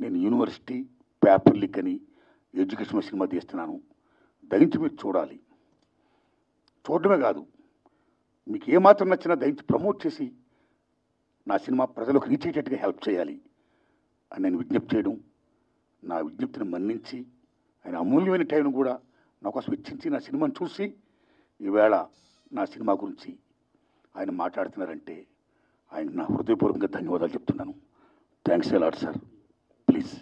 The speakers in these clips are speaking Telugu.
నేను యూనివర్సిటీ పేపర్ లీక్ అని ఎడ్యుకేషన్ సినిమా తీస్తున్నాను. దయించి మీరు చూడాలి. చూడడమే కాదు, మీకు ఏమాత్రం నచ్చినా దయించి ప్రమోట్ చేసి నా సినిమా ప్రజలకు రీచ్ అయ్యేటట్టుగా హెల్ప్ చేయాలి అని నేను విజ్ఞప్తి చేయడం, నా విజ్ఞప్తిని మన్నించి ఆయన అమూల్యమైన టైంను కూడా నా కోసం వెచ్చించి నా సినిమాను చూసి ఈవేళ నా సినిమా గురించి ఆయన మాట్లాడుతున్నారంటే ఆయన నా హృదయపూర్వకంగా ధన్యవాదాలు చెప్తున్నాను. Thanks a lot sir. Please.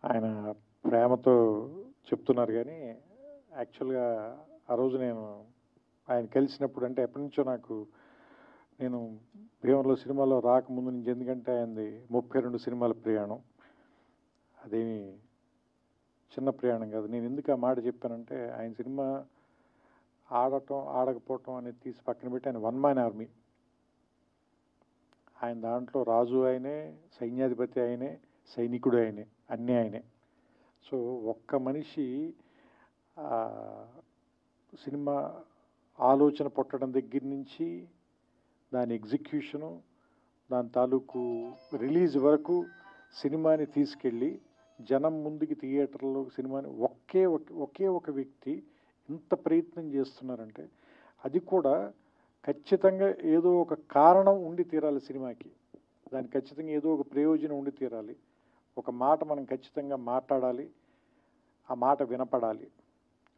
ఆయన ప్రేమతో చెప్తున్నారు కానీ యాక్చువల్గా ఆ రోజు నేను ఆయన కలిసినప్పుడు, అంటే ఎప్పటి నుంచో నేను భీమవరంలో సినిమాలో రాకముందు నుంచి, ఎందుకంటే ఆయనది 32 సినిమాల ప్రయాణం, అదేమి చిన్న ప్రయాణం కాదు. నేను ఎందుకు ఆ మాట చెప్పానంటే, ఆయన సినిమా ఆడటం ఆడకపోవటం అనేది తీసి పక్కన పెట్టి ఆయన వన్ మ్యాన్ ఆర్మీ. ఆయన దాంట్లో రాజు ఆయనే, సైన్యాధిపతి ఆయనే, సైనికుడు ఆయనే, అన్నీ ఆయనే. సో ఒక్క మనిషి సినిమా ఆలోచన పుట్టడం దగ్గర నుంచి దాని ఎగ్జిక్యూషను, దాని తాలూకు రిలీజ్ వరకు సినిమాని తీసుకెళ్ళి జనం ముందుకి థియేటర్లో సినిమాని ఒకే ఒక వ్యక్తి ఇంత ప్రయత్నం చేస్తున్నారంటే, అది కూడా ఖచ్చితంగా ఏదో ఒక కారణం ఉండి తీరాలి సినిమాకి. దానికి ఖచ్చితంగా ఏదో ఒక ప్రయోజనం ఉండి తీరాలి. ఒక మాట మనం ఖచ్చితంగా మాట్లాడాలి, ఆ మాట వినపడాలి.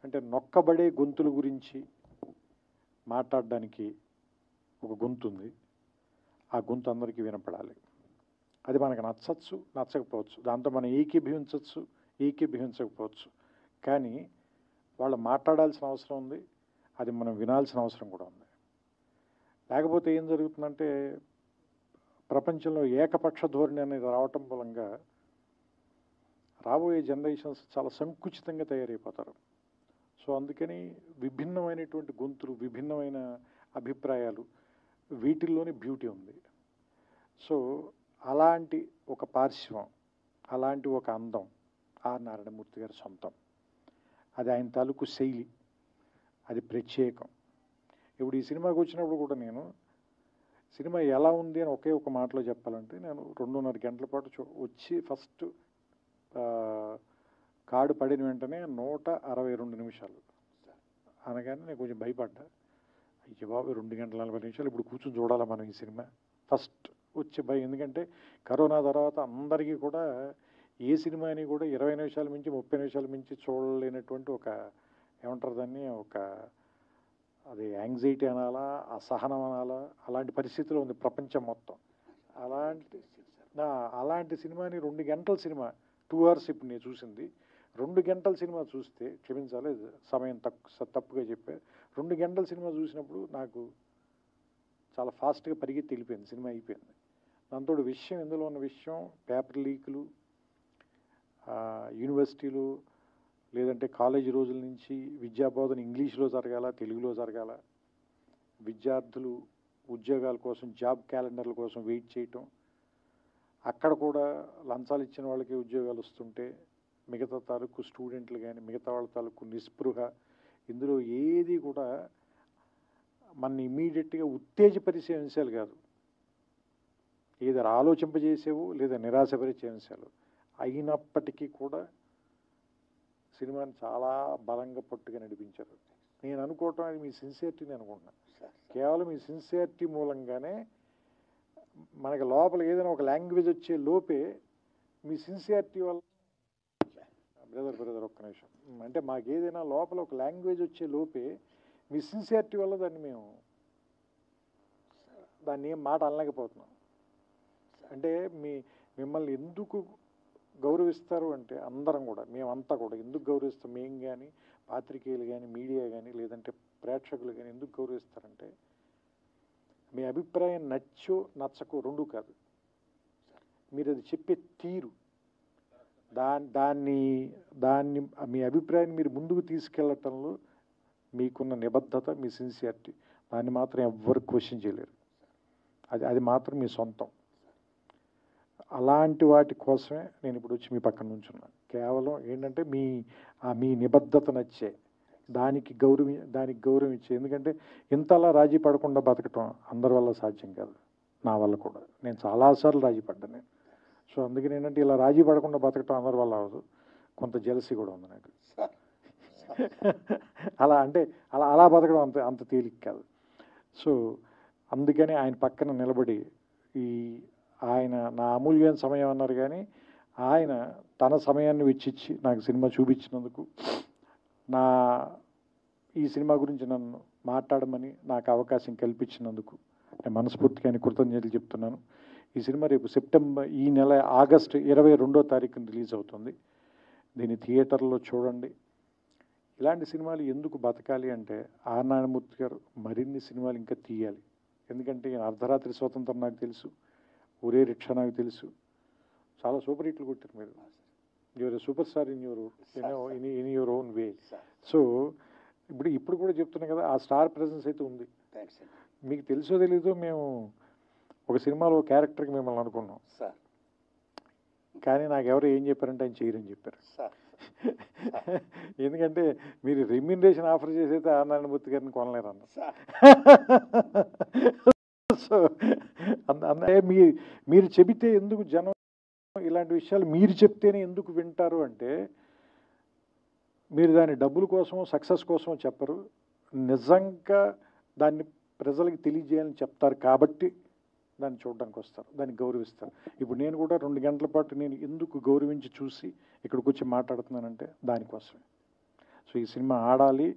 అంటే నొక్కబడే గొంతుల గురించి మాట్లాడడానికి ఒక గొంతు ఉంది, ఆ గొంతు అందరికీ వినపడాలి. అది మనకు నచ్చచ్చు, నచ్చకపోవచ్చు, దాంతో మనం ఏకీభవించవచ్చు, ఏకీభవించకపోవచ్చు, కానీ వాళ్ళు మాట్లాడాల్సిన అవసరం ఉంది, అది మనం వినాల్సిన అవసరం కూడా ఉంది. లేకపోతే ఏం జరుగుతుందంటే, ప్రపంచంలో ఏకపక్ష ధోరణి అనేది రావటం మూలంగా రాబోయే జనరేషన్స్ చాలా సంకుచితంగా తయారైపోతారు. సో అందుకని విభిన్నమైనటువంటి గొంతులు, విభిన్నమైన అభిప్రాయాలు, వీటిల్లోని బ్యూటీ ఉంది. సో అలాంటి ఒక పార్శ్వం, అలాంటి ఒక అందం ఆర్ నారాయణమూర్తి గారి సొంతం. అది ఆయన తాలూకు శైలి, అది ప్రత్యేకం. ఇప్పుడు ఈ సినిమాకి వచ్చినప్పుడు కూడా నేను సినిమా ఎలా ఉంది అని ఒకే ఒక మాటలో చెప్పాలంటే, నేను 2.5 గంటల పాటు వచ్చి ఫస్ట్ కార్డు పడిన వెంటనే 162 నిమిషాలు అనగానే నేను కొంచెం భయపడ్డా. అయ్యో బాబు, 2 గంటల 40 నిమిషాలు ఇప్పుడు కూర్చొని చూడాలా మనం ఈ సినిమా? ఫస్ట్ వచ్చే భయం. ఎందుకంటే కరోనా తర్వాత అందరికీ కూడా ఏ సినిమాని కూడా 20 నిమిషాల మించి 30 నిమిషాల మించి చూడలేనటువంటి ఒక, ఏమంటారు దాన్ని, ఒక అది యాంగ్జైటీ అనాలా, అసహనం అనాలా, అలాంటి పరిస్థితిలో ఉంది ప్రపంచం మొత్తం. అలాంటి సినిమాని 2 గంటల సినిమా, 2 hours ఇప్పుడు నేను చూసింది, 2 గంటల సినిమా చూస్తే, క్షమించాలి సమయం తప్పుగా చెప్పే, 2 గంటల సినిమా చూసినప్పుడు నాకు చాలా ఫాస్ట్గా పరిగెత్తి వెళ్ళిపోయింది, సినిమా అయిపోయింది. దాంతో విషయం, ఇందులో ఉన్న విషయం, పేపర్ లీకులు, యూనివర్సిటీలు లేదంటే కాలేజీ రోజుల నుంచి విద్యాబోధన ఇంగ్లీష్లో జరగాల, తెలుగులో జరగాల, విద్యార్థులు ఉద్యోగాల కోసం, జాబ్ క్యాలెండర్ల కోసం వెయిట్ చేయటం, అక్కడ కూడా లంచాలు ఇచ్చిన వాళ్ళకి ఉద్యోగాలు వస్తుంటే మిగతా తాలూకు స్టూడెంట్లు కానీ మిగతా వాళ్ళ తాలూకు నిస్పృహ, ఇందులో ఏది కూడా మన ఇమ్మీడియట్గా ఉత్తేజపరిచే అంశాలు కాదు, ఏదో ఆలోచింపజేసేవు లేదా నిరాశపరిచే అంశాలు అయినప్పటికీ కూడా సినిమాని చాలా బలంగా పట్టుగా నడిపించారు. నేను అనుకోవటం అది మీ సిన్సియారిటీని అనుకుంటున్నాను. కేవలం మీ సిన్సియారిటీ మూలంగానే మనకి లోపల ఏదైనా ఒక లాంగ్వేజ్ వచ్చే లోపే మీ సిన్సియారిటీ వల్ల, బ్రదర్ ఒక్క నిమిషం, అంటే మాకు ఏదైనా లోపల ఒక లాంగ్వేజ్ వచ్చే లోపే మీ సిన్సియారిటీ వల్ల దాన్ని ఏం మాట అనలేకపోతున్నాం. అంటే మిమ్మల్ని ఎందుకు గౌరవిస్తారు అంటే, అందరం కూడా, మేమంతా కూడా ఎందుకు గౌరవిస్తాం, మేము కానీ, పాత్రికేయులు కానీ, మీడియా కానీ, లేదంటే ప్రేక్షకులు కానీ ఎందుకు గౌరవిస్తారంటే, మీ అభిప్రాయం నచ్చో నచ్చకో రెండూ కాదు, మీరు అది చెప్పే తీరు, దాన్ని మీ అభిప్రాయాన్ని మీరు ముందుకు తీసుకెళ్ళటంలో మీకున్న నిబద్ధత, మీ సిన్సియారిటీ, దాన్ని మాత్రం ఎవ్వరు క్వశ్చన్ చేయలేరు. అది మాత్రం మీ సొంతం. అలాంటి వాటి కోసమే నేను ఇప్పుడు వచ్చి మీ పక్కన నుంచున్నాను. కేవలం ఏంటంటే మీ నిబద్ధత నచ్చే, దానికి గౌరవం ఇచ్చే. ఎందుకంటే ఇంతలా రాజీ పడకుండా బతకటం అందరి వల్ల సాధ్యం కాదు. నా వల్ల కూడా. నేను చాలాసార్లు రాజీ పడ్డాను నేను. సో అందుకని ఏంటంటే ఇలా రాజీ పడకుండా బతకటం అందరి వల్ల అవ్వదు. కొంత జెలసీ కూడా ఉంది నాకు. అలా అంటే అలా బతకడం అంత తేలిక కాదు. సో అందుకని ఆయన పక్కన నిలబడి ఆయన నా అమూల్యమైన సమయం అన్నారు, కానీ ఆయన తన సమయాన్ని వెచ్చిచ్చి నాకు సినిమా చూపించినందుకు, ఈ సినిమా గురించి నన్ను మాట్లాడమని నాకు అవకాశం కల్పించినందుకు నేను మనస్ఫూర్తిగా ఆయన కృతజ్ఞతలు చెప్తున్నాను. ఈ సినిమా రేపు ఈ నెల ఆగస్టు 22వ తారీఖున రిలీజ్ అవుతుంది. దీన్ని థియేటర్లో చూడండి. ఇలాంటి సినిమాలు ఎందుకు బతకాలి అంటే ఆర్ నారాయణమూర్తి గారు మరిన్ని సినిమాలు ఇంకా తీయాలి. ఎందుకంటే అర్ధరాత్రి స్వతంత్రం నాకు తెలుసు, ఒరే రిక్షా నాకు తెలుసు, చాలా సూపర్ హిట్లు కొట్టారు మీరు. You're super star in your own way. So ఇప్పుడు కూడా చెప్తున్నా కదా, ఆ స్టార్ ప్రెజెన్స్ అయితే ఉంది. మీకు తెలుసో తెలీదో మేము ఒక సినిమాలో క్యారెక్టర్కి మిమ్మల్ని అనుకున్నాం, కానీ నాకు ఎవరు ఏం చెప్పారంటే ఆయన చేయరని చెప్పారు. ఎందుకంటే మీరు రెమ్యూనరేషన్ ఆఫర్ చేసైతే ఆర్ నారాయణమూర్తి గారిని కొనలేరు అన్న. సో అందుకే మీరు చెబితే ఎందుకు జనం ఇలాంటి విషయాలు మీరు చెప్తేనే ఎందుకు వింటారు అంటే, మీరు దాని డబ్బుల కోసం సక్సెస్ కోసం చెప్పరు, నిజంగా దాన్ని ప్రజలకు తెలియజేయాలని చెప్తారు కాబట్టి దాన్ని చూడడానికి వస్తారు, దాన్ని గౌరవిస్తారు. ఇప్పుడు నేను కూడా 2 గంటల పాటు నేను ఎందుకు గౌరవించి చూసి ఇక్కడికి వచ్చి మాట్లాడుతున్నానంటే దానికోసమే. సో ఈ సినిమా ఆడాలి,